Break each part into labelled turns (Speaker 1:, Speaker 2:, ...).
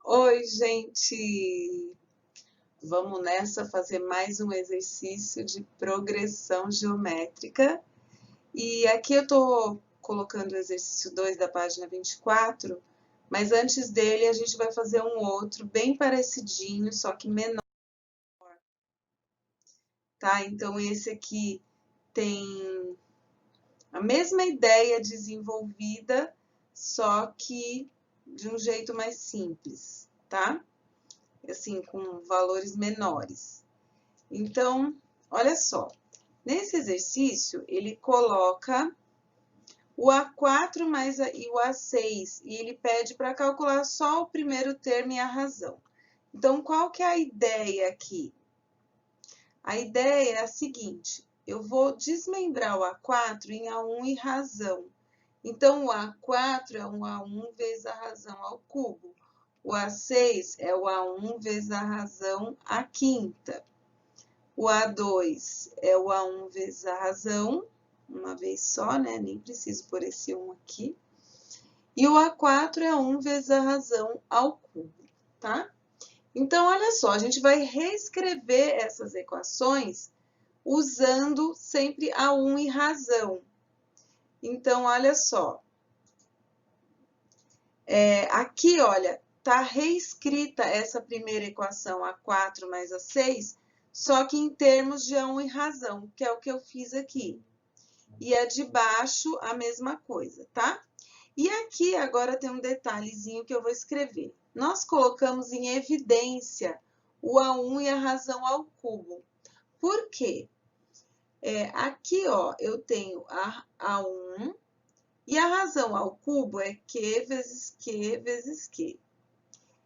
Speaker 1: Oi, gente! Vamos nessa fazer mais um exercício de progressão geométrica. E aqui eu estou colocando o exercício 2 da página 24, mas antes dele a gente vai fazer um outro bem parecidinho, só que menor, tá? Então esse aqui tem a mesma ideia desenvolvida, só que de um jeito mais simples, tá? Assim, com valores menores. Então, olha só, nesse exercício, ele coloca o A4 e o A6, e ele pede para calcular só o primeiro termo e a razão. Então, qual que é a ideia aqui? A ideia é a seguinte, eu vou desmembrar o A4 em A1 e razão. Então, o A4 é um A1 vezes a razão ao cubo. O A6 é o A1 vezes a razão à quinta. O A2 é o A1 vezes a razão, uma vez só, né? Nem preciso pôr esse 1 aqui. E o A4 é 1 vezes a razão ao cubo, tá? Então, olha só, a gente vai reescrever essas equações usando sempre A1 e razão. Então, olha só. Aqui, olha, está reescrita essa primeira equação, A4 mais A6, só que em termos de A1 e razão, que é o que eu fiz aqui. E a de baixo, a mesma coisa, tá? E aqui agora tem um detalhezinho que eu vou escrever. Nós colocamos em evidência o A1 e a razão ao cubo. Por quê? Aqui, ó, eu tenho a A1 e a razão ao cubo é Q vezes Q vezes Q.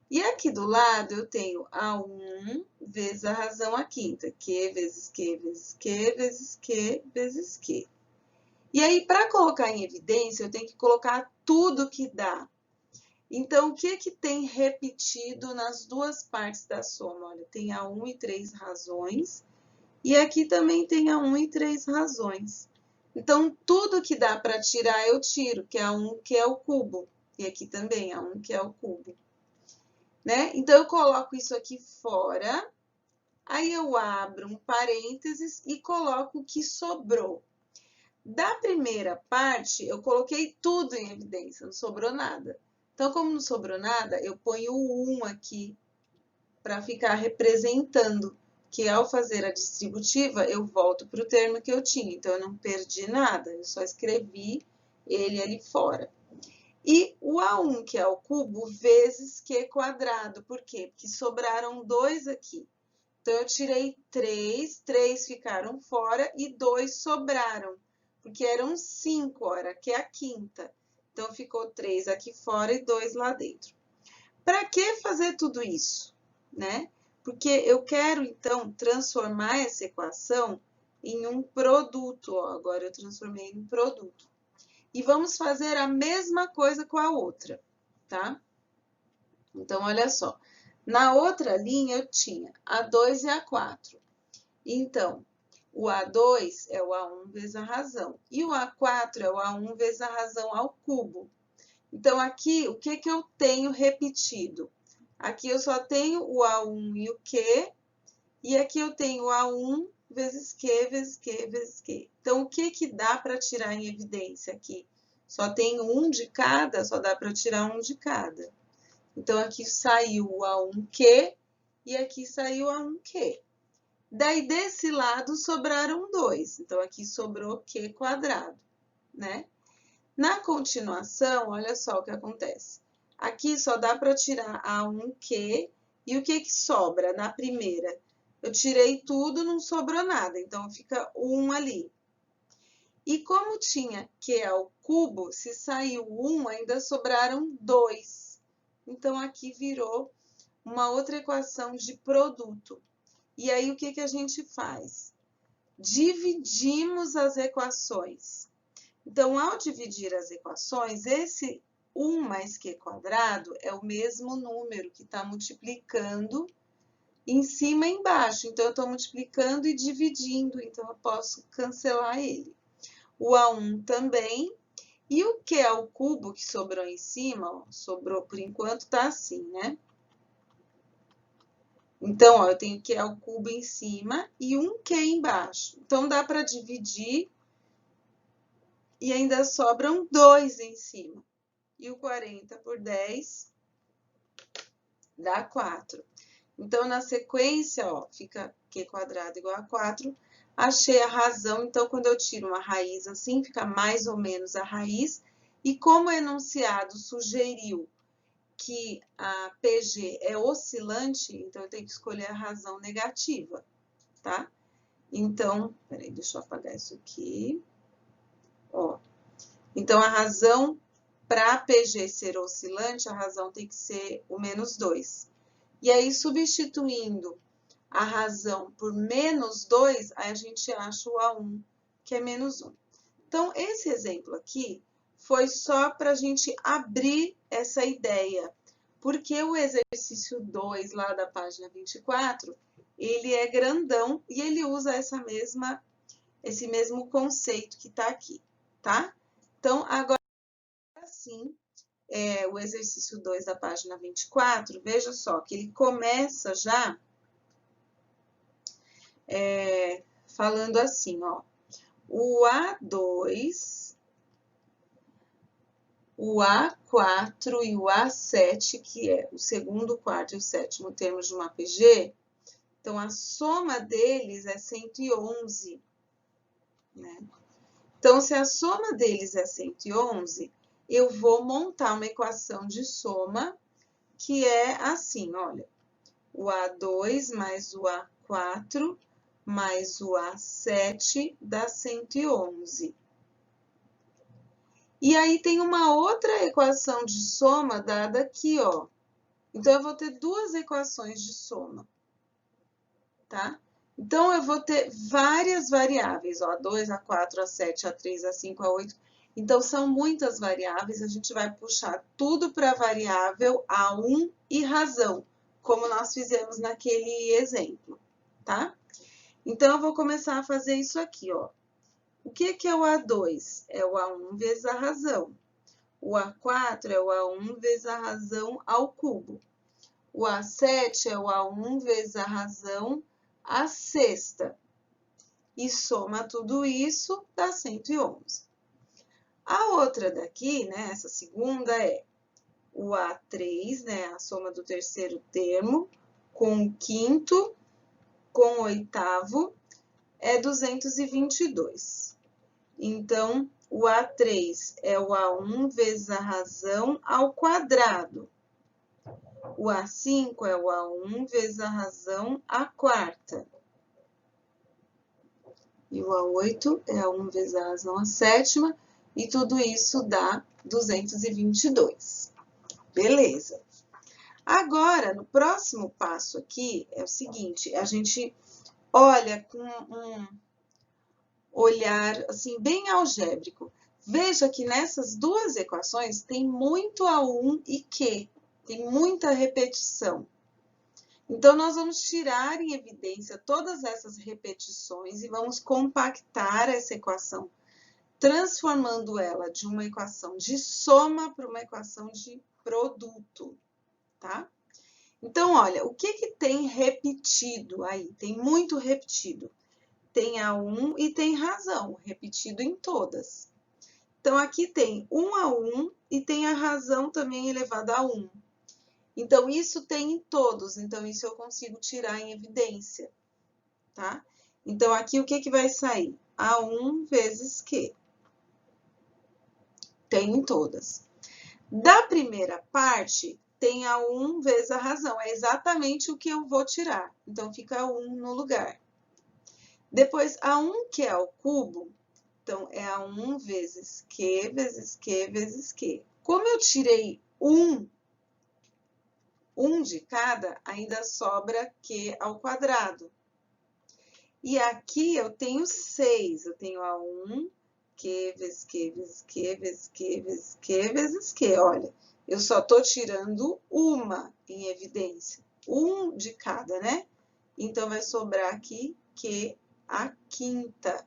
Speaker 1: E aqui do lado eu tenho A1 vezes a razão à quinta, Q vezes Q vezes Q vezes Q vezes Q. E aí, para colocar em evidência, eu tenho que colocar tudo que dá. Então, o que que tem repetido nas duas partes da soma? Olha, tem A1 e 3 razões, e aqui também tem A1 e 3 razões. Então, tudo que dá para tirar, eu tiro, que é A1, que é o cubo. E aqui também, A1, que é o cubo. Né? Então, eu coloco isso aqui fora, aí eu abro um parênteses e coloco o que sobrou. Da primeira parte, eu coloquei tudo em evidência, não sobrou nada. Então, como não sobrou nada, eu ponho o 1 aqui para ficar representando que ao fazer a distributiva, eu volto para o termo que eu tinha. Então, eu não perdi nada, eu só escrevi ele ali fora. E o A1, que é o cubo, vezes Q quadrado. Por quê? Porque sobraram 2 aqui. Então, eu tirei 3 ficaram fora e 2 sobraram, porque eram 5, ora, que é a quinta. Então, ficou 3 aqui fora e 2 lá dentro. Para que fazer tudo isso? Né? Porque eu quero, então, transformar essa equação em um produto. Ó, agora, eu transformei em produto. E vamos fazer a mesma coisa com a outra, tá? Então, olha só. Na outra linha, eu tinha A2 e A4. Então, o A2 é o A1 vezes a razão. E o A4 é o A1 vezes a razão ao cubo. Então, aqui, o que que eu tenho repetido? Aqui eu só tenho o A1 e o Q. E aqui eu tenho o A1 vezes Q vezes Q vezes Q. Então, o que que dá para tirar em evidência aqui? Só tem um de cada, só dá para tirar um de cada. Então, aqui saiu o A1Q e aqui saiu o A1Q. Daí, desse lado, sobraram 2. Então, aqui sobrou Q quadrado, né? Na continuação, olha só o que acontece. Aqui só dá para tirar A1Q e o que que sobra na primeira? Eu tirei tudo, não sobrou nada, então fica 1 ali. E como tinha Q ao cubo, se saiu 1, ainda sobraram 2. Então, aqui virou uma outra equação de produto. E aí, o que que a gente faz? Dividimos as equações. Então, ao dividir as equações, esse 1 mais Q quadrado é o mesmo número que está multiplicando em cima e embaixo. Então, eu estou multiplicando e dividindo, então eu posso cancelar ele. O A1 também. E o Q ao cubo que sobrou em cima, ó, sobrou por enquanto, tá assim, né? Então, ó, eu tenho Q ao cubo em cima e um Q embaixo. Então, dá para dividir e ainda sobram 2 em cima. E o 40 por 10 dá 4. Então, na sequência, ó, fica Q quadrado igual a 4. Achei a razão, então, quando eu tiro uma raiz assim, fica mais ou menos a raiz. E como o enunciado sugeriu que a PG é oscilante, então eu tenho que escolher a razão negativa, tá? Então, peraí, deixa eu apagar isso aqui. Ó. Então, a razão para a PG ser oscilante, a razão tem que ser o menos 2. E aí, substituindo a razão por menos 2, aí a gente acha o A1, que é menos 1. Então, esse exemplo aqui foi só para a gente abrir essa ideia, porque o exercício 2, lá da página 24, ele é grandão e ele usa esse mesmo conceito que está aqui, tá? Então, agora sim, o exercício 2 da página 24, veja só que ele começa já falando assim, ó, o A2, o A4 e o A7, que é o segundo, o quarto e o sétimo termos de uma PG, então a soma deles é 111, né? Então, se a soma deles é 111, eu vou montar uma equação de soma que é assim, olha, o A2 mais o A4 mais o A7 dá 111. E aí tem uma outra equação de soma dada aqui, ó. Então, eu vou ter duas equações de soma, tá? Então, eu vou ter várias variáveis, ó, A2, A4, A7, A3, A5, A8. Então, são muitas variáveis, a gente vai puxar tudo para a variável A1 e razão, como nós fizemos naquele exemplo, tá? Então, eu vou começar a fazer isso aqui, ó. O que é o A2? É o A1 vezes a razão. O A4 é o A1 vezes a razão ao cubo. O A7 é o A1 vezes a razão à sexta. E soma tudo isso, dá 111. A outra daqui, né, essa segunda é o A3, né, a soma do terceiro termo, com o quinto, com o oitavo, é 222. Então, o A3 é o A1 vezes a razão ao quadrado. O A5 é o A1 vezes a razão à quarta. E o A8 é A1 vezes a razão à sétima. E tudo isso dá 222. Beleza. Agora, no próximo passo aqui, é o seguinte, a gente olha com um olhar, assim, bem algébrico. Veja que nessas duas equações tem muito A1 e Q, tem muita repetição. Então, nós vamos tirar em evidência todas essas repetições e vamos compactar essa equação, transformando ela de uma equação de soma para uma equação de produto, tá? Então, olha, o que que tem repetido aí? Tem muito repetido. Tem A1 e tem razão, repetido em todas. Então, aqui tem 1 a 1 e tem a razão também elevada a 1. Então, isso tem em todos, então isso eu consigo tirar em evidência, tá? Então, aqui o que que vai sair? A1 vezes Q. Tem em todas. Da primeira parte, tem A1 vezes a razão, é exatamente o que eu vou tirar. Então, fica 1 no lugar. Depois, A1 que é ao cubo, então, é A1 vezes Q vezes Q vezes Q. Como eu tirei 1 de cada, ainda sobra Q ao quadrado. E aqui eu tenho 6, eu tenho A1, Q vezes Q vezes Q vezes Q vezes Q vezes Q. Olha, eu só estou tirando uma em evidência, 1 de cada, né? Então, vai sobrar aqui Q a quinta.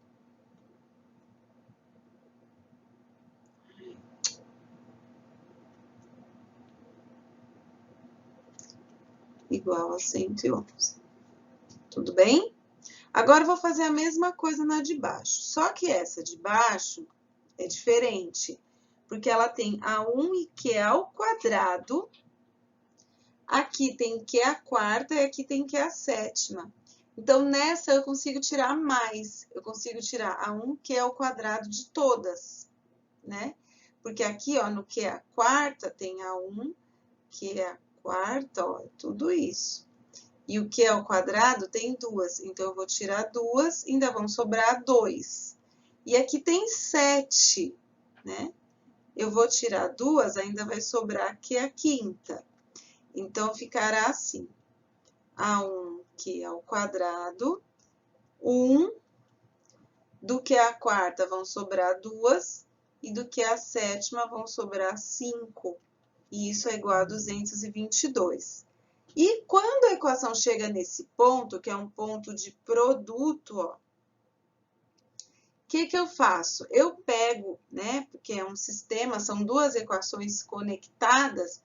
Speaker 1: igual a 111. Tudo bem? Agora, eu vou fazer a mesma coisa na de baixo. Só que essa de baixo é diferente, porque ela tem A1 e Q ao quadrado. Aqui tem Q à quarta e aqui tem Q à sétima. Então, nessa eu consigo tirar mais. Eu consigo tirar A1 Q ao quadrado de todas, né? Porque aqui, ó, no Q à quarta tem A1 Q à quarta, ó, é tudo isso. E o Q ao quadrado tem duas, então eu vou tirar duas, ainda vão sobrar 2. E aqui tem 7, né? Eu vou tirar duas, ainda vai sobrar Q à quinta. Então, ficará assim, A1 Q ao quadrado, 1, do Q à quarta vão sobrar 2, e do Q à sétima vão sobrar 5. E isso é igual a 222. E quando a equação chega nesse ponto, que é um ponto de produto, ó, o que eu faço? Eu pego, né, porque é um sistema, são duas equações conectadas,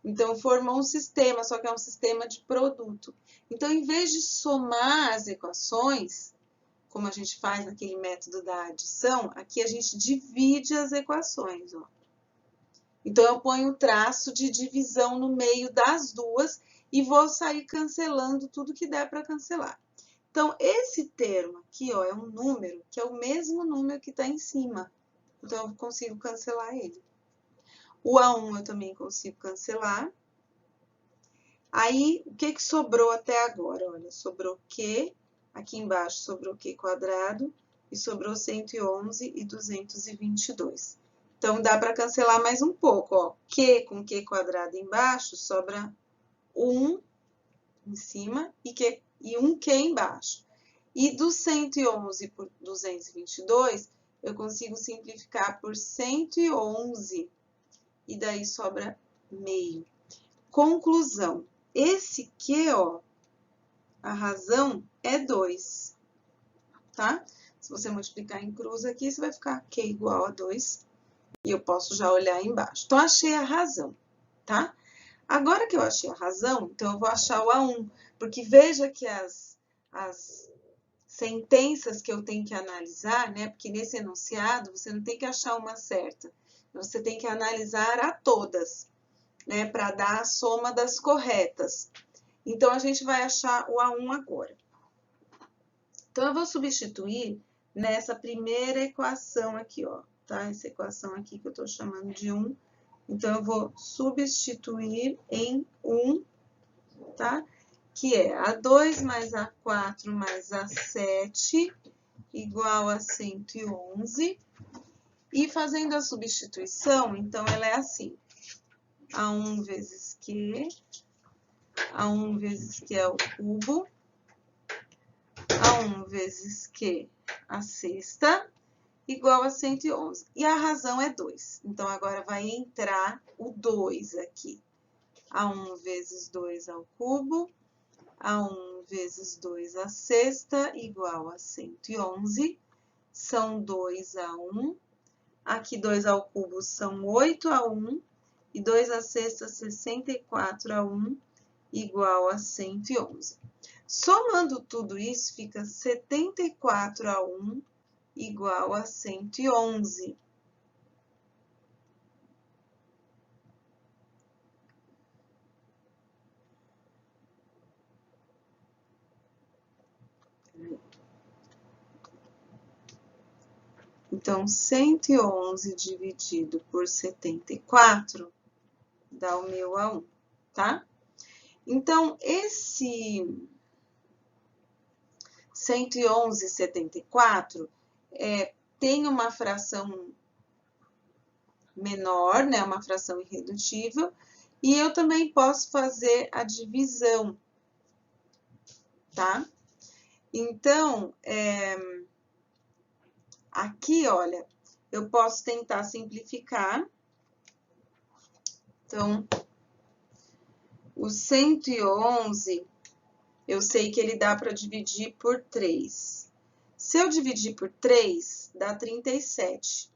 Speaker 1: então formou um sistema, só que é um sistema de produto. Então, em vez de somar as equações, como a gente faz naquele método da adição, aqui a gente divide as equações, ó. Então, eu ponho o traço de divisão no meio das duas e vou sair cancelando tudo que der para cancelar. Então, esse termo aqui, ó, é um número que é o mesmo número que está em cima. Então, eu consigo cancelar ele. O A1 eu também consigo cancelar. Aí, o que sobrou até agora? Olha, sobrou Q, aqui embaixo sobrou Q quadrado, e sobrou 111 e 222. Então, dá para cancelar mais um pouco, ó. Q com Q quadrado embaixo, sobra 1 em cima e 1Q embaixo. E do 111 por 222, eu consigo simplificar por 111, e daí sobra meio. Conclusão, esse Q, ó, a razão é 2, tá? Se você multiplicar em cruz aqui, você vai ficar Q igual a 2. E eu posso já olhar embaixo. Então, achei a razão, tá? Agora que eu achei a razão, então eu vou achar o A1. Porque veja que as sentenças que eu tenho que analisar, né? Porque nesse enunciado, você não tem que achar uma certa. Você tem que analisar a todas, né? Para dar a soma das corretas. Então, a gente vai achar o A1 agora. Então, eu vou substituir nessa primeira equação aqui, ó. Tá? Essa equação aqui que eu estou chamando de 1. Então, eu vou substituir em 1, tá? Que é A2 mais A4 mais A7 igual a 111. E fazendo a substituição, então, ela é assim. A1 vezes Q, A1 vezes Q ao cubo, A1 vezes Q à sexta, igual a 111. E a razão é 2. Então, agora vai entrar o 2 aqui. A1 vezes 2 ao cubo, A1 vezes 2 à sexta, igual a 111. São 2 a 1. Aqui, 2 ao cubo são 8 a 1. E 2 à sexta, 64 a 1, igual a 111. Somando tudo isso, fica 74 a 1, igual a 111. Então, 111 dividido por 74 dá o meu A1, tá? Então, esse 111,74 tem uma fração menor, né? Uma fração irredutível. E eu também posso fazer a divisão, tá? Então, aqui, olha, eu posso tentar simplificar. Então, o 111, eu sei que ele dá para dividir por 3. Se eu dividir por 3, dá 37.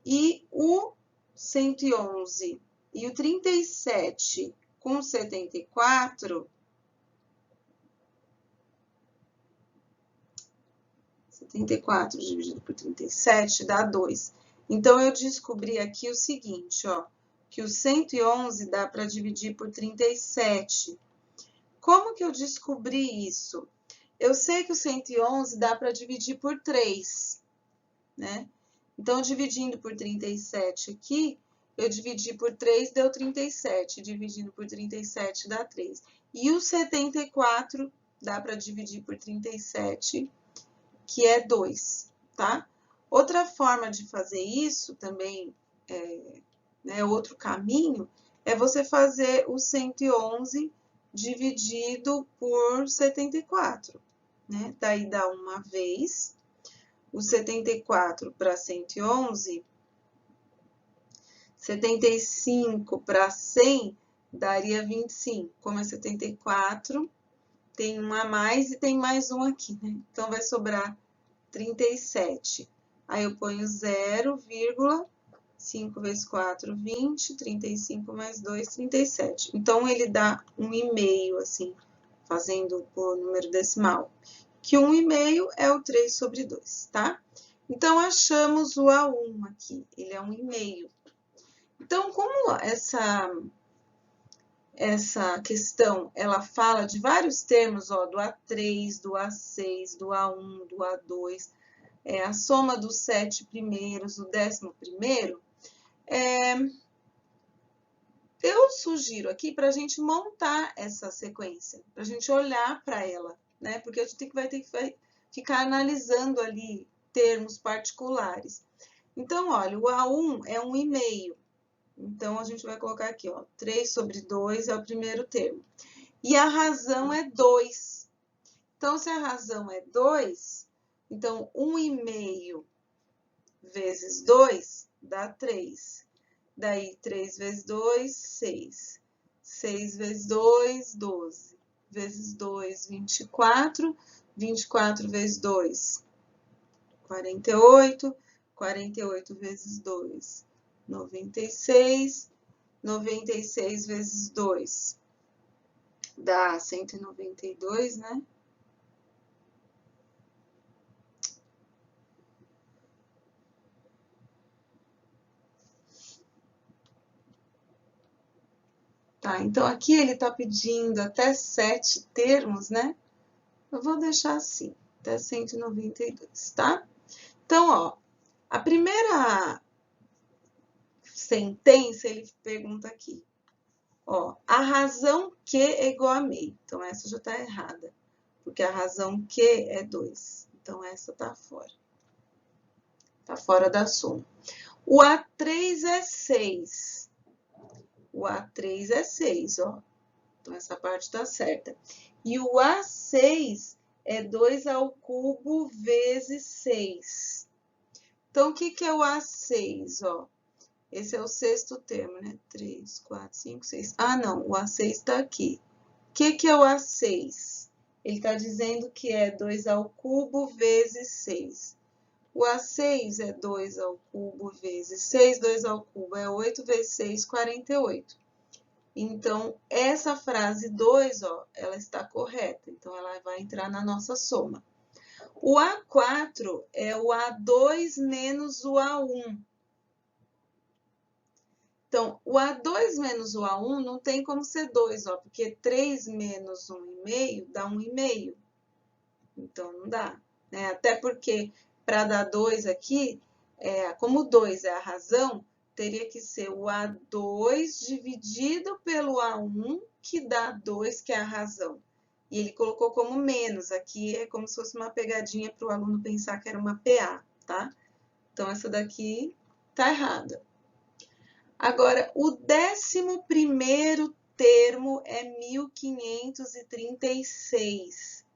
Speaker 1: E o 111 e o 37 com 74, 74 dividido por 37 dá 2. Então, eu descobri aqui o seguinte, ó, que o 111 dá para dividir por 37. Como que eu descobri isso? Eu sei que o 111 dá para dividir por 3, né? Então, dividindo por 37 aqui, eu dividi por 3, deu 37. Dividindo por 37 dá 3. E o 74 dá para dividir por 37, que é 2, tá? Outra forma de fazer isso também, outro caminho, é você fazer o 111 dividido por 74, né? Daí dá uma vez, o 74 para 111, 75 para 100 daria 25. Como é 74, tem um a mais e tem mais um aqui, né? Então, vai sobrar 37. Aí, eu ponho 0, 5 vezes 4, 20, 35 mais 2, 37. Então, ele dá 1,5, assim, fazendo por número decimal. Que 1,5 é o 3 sobre 2, tá? Então, achamos o A1 aqui, ele é 1,5. Então, como essa questão, ela fala de vários termos, ó, do A3, do A6, do A1, do A2, a soma dos 7 primeiros, o 11º, eu sugiro aqui para a gente montar essa sequência, para a gente olhar para ela, né? Porque a gente vai ter que ficar analisando ali termos particulares. Então, olha, o A1 é 1,5. Então, a gente vai colocar aqui, ó, 3 sobre 2 é o primeiro termo. E a razão é 2. Então, se a razão é 2, então 1,5 vezes 2 dá 3. Daí, 3 vezes 2, 6. 6 vezes 2, 12. Vezes 2, 24. 24 vezes 2, 48. 48 vezes 2, 96. 96 vezes 2 dá 192, né? Tá, então aqui ele está pedindo até 7 termos, né? Eu vou deixar assim, até 192, tá? Então, ó, a primeira sentença, ele pergunta aqui, ó, a razão Q é igual a meio. Então, essa já está errada, porque a razão Q é 2. Então, essa está fora. Está fora da soma. O A3 é 6. O A3 é 6, ó. Então, essa parte está certa. E o A6 é 2 ao cubo vezes 6. Então, o que é o A6, ó? Esse é o sexto termo, né? 3, 4, 5, 6. Ah, não, o A6 está aqui. O que é o A6? Ele está dizendo que é 2 ao cubo vezes 6. O A6 é 2 ao cubo vezes 6. 2 ao cubo é 8 vezes 6, 48. Então, essa frase 2, ó, ela está correta. Então, ela vai entrar na nossa soma. O A4 é o A2 menos o A1. Então, o A2 menos o A1 não tem como ser 2, ó, porque 3 menos 1,5 dá 1,5. Então, não dá, né? Até porque, para dar 2 aqui, como 2 é a razão, teria que ser o A2 dividido pelo A1, que dá 2, que é a razão. E ele colocou como menos. Aqui é como se fosse uma pegadinha para o aluno pensar que era uma PA, tá? Então, essa daqui tá errada. Agora, o 11º termo é 1536.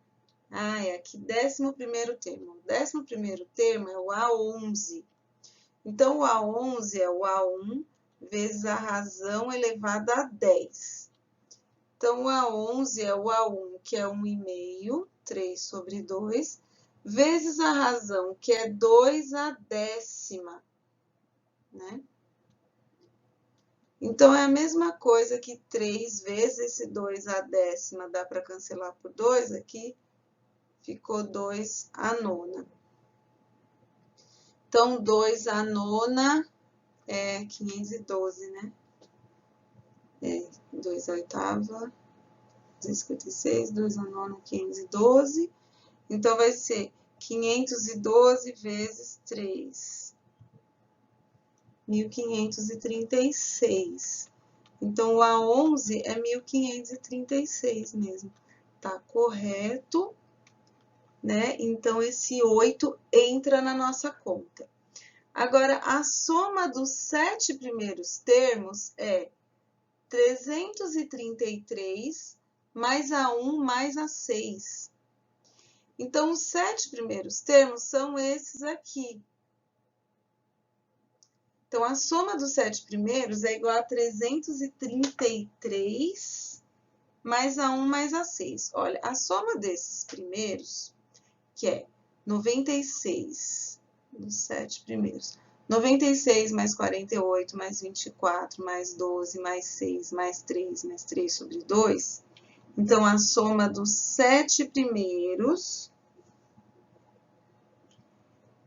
Speaker 1: Ah, é aqui, 11º termo. O 11º termo é o A11. Então, o A11 é o A1 vezes a razão elevada a 10. Então, o A11 é o A1, que é 1,5, 3 sobre 2, vezes a razão, que é 2 à décima, né? Então, é a mesma coisa que 3 vezes esse 2 à décima, dá para cancelar por 2 aqui, ficou 2 à nona. Então, 2 à nona é 512, né? 2 à oitava, 256, 2 à nona, 512. Então, vai ser 512 vezes 3, 1536. Então, o A11 é 1536 mesmo. Tá correto, né? Então, esse 8 entra na nossa conta. Agora, a soma dos 7 primeiros termos é 333 mais A1 mais A6. Então, os 7 primeiros termos são esses aqui. Então, a soma dos 7 primeiros é igual a 333 mais A1 mais A6. Olha, a soma desses primeiros, que é 96 dos 7 primeiros, 96 mais 48 mais 24 mais 12 mais 6 mais 3 sobre 2. Então, a soma dos 7 primeiros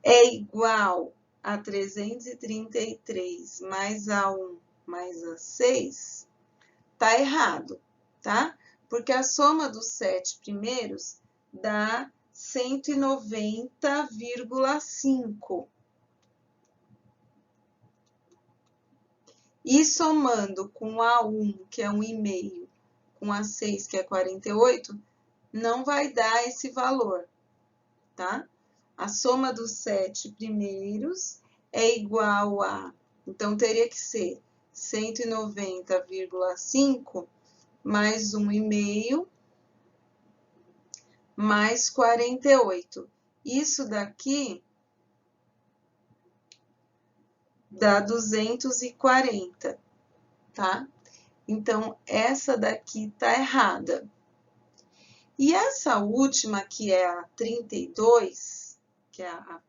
Speaker 1: é igual a 333 mais A1 mais A6, tá errado, tá? Porque a soma dos 7 primeiros dá 190,5. E somando com A1, que é 1,5, com A6, que é 48, não vai dar esse valor, tá? A soma dos 7 primeiros é igual a... Então, teria que ser 190,5 mais 1,5 mais 48. Isso daqui dá 240, tá? Então, essa daqui tá errada. E essa última, que é a 32, que é a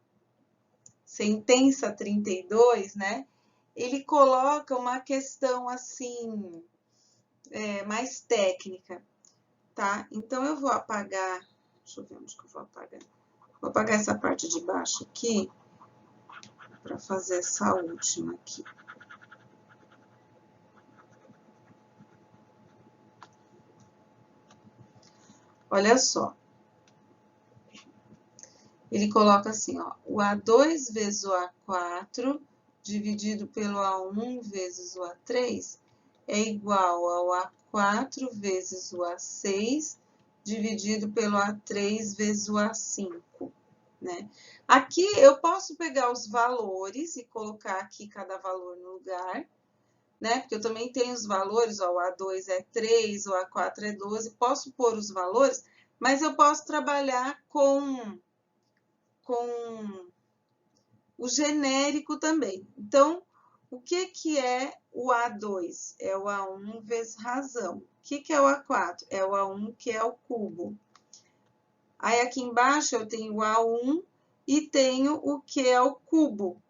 Speaker 1: sentença 32, né? Ele coloca uma questão assim, mais técnica, tá? Então, eu vou apagar, deixa eu ver onde que eu vou apagar. Vou apagar essa parte de baixo aqui, para fazer essa última aqui. Olha só. Ele coloca assim, ó, o A2 vezes o A4 dividido pelo A1 vezes o A3 é igual ao A4 vezes o A6 dividido pelo A3 vezes o A5, né? Aqui eu posso pegar os valores e colocar aqui cada valor no lugar, né? Porque eu também tenho os valores, ó, o A2 é 3, o A4 é 12, posso pôr os valores, mas eu posso trabalhar com o genérico também. Então, o que é o A2? É o A1 vezes razão. O que é o A4? É o A1, que é o cubo. Aí, aqui embaixo, eu tenho o A1 e tenho o que é o cubo.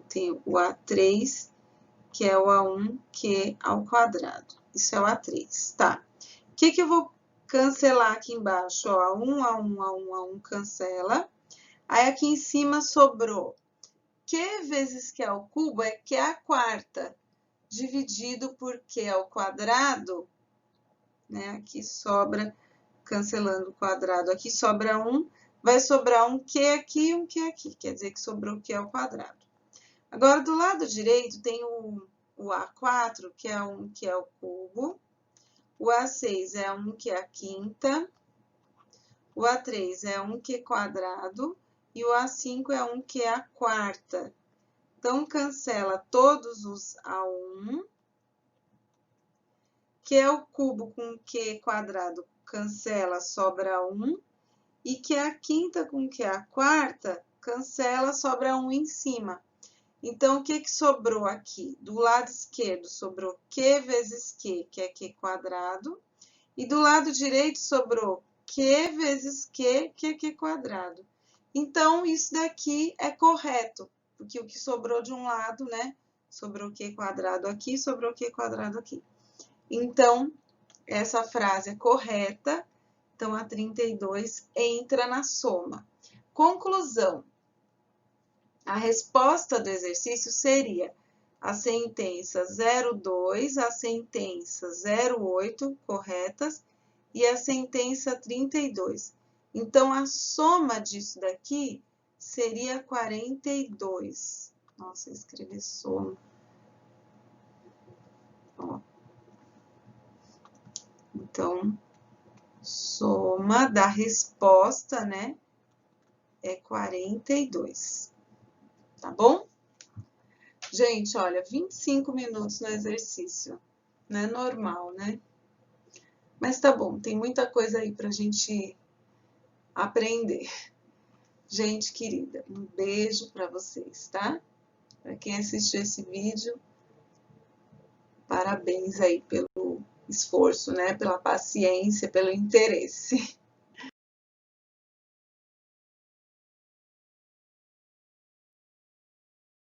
Speaker 1: Tenho o A3, que é o A1, que ao quadrado. Isso é o A3, tá? O que eu vou cancelar aqui embaixo? Ó, A1, A1, A1, A1, cancela. Aí, aqui em cima sobrou Q vezes Q ao cubo é Q à quarta, dividido por Q ao quadrado, né? Aqui sobra, cancelando o quadrado, aqui sobra 1, vai sobrar um Q aqui e um Q aqui, quer dizer que sobrou Q ao quadrado. Agora, do lado direito, tem o A4, que é 1 Q ao cubo, o A6 é 1 Q à quinta, o A3 é 1 Q quadrado, e o A5 é 1 Q à quarta. Então, cancela todos os A1, Q ao cubo com Q quadrado, cancela, sobra 1, e Q à quinta com Q à quarta, cancela, sobra 1 em cima. Então, o que sobrou aqui? Do lado esquerdo, sobrou Q vezes Q, que é Q quadrado, e do lado direito sobrou Q vezes Q, que é Q quadrado. Então, isso daqui é correto, porque o que sobrou de um lado, né? Sobrou o Q quadrado aqui, sobrou o Q quadrado aqui. Então, essa frase é correta, então a 32 entra na soma. Conclusão. A resposta do exercício seria a sentença 02, a sentença 08, corretas, e a sentença 32. Então, a soma disso daqui seria 42. Nossa, eu escrevi soma. Ó. Então, soma da resposta, né, é 42. Tá bom? Gente, olha, 25 minutos no exercício. Não é normal, né? Mas tá bom, tem muita coisa aí pra gente aprender. Gente querida, um beijo pra vocês, tá? Pra quem assistiu esse vídeo, parabéns aí pelo esforço, né? Pela paciência, pelo interesse.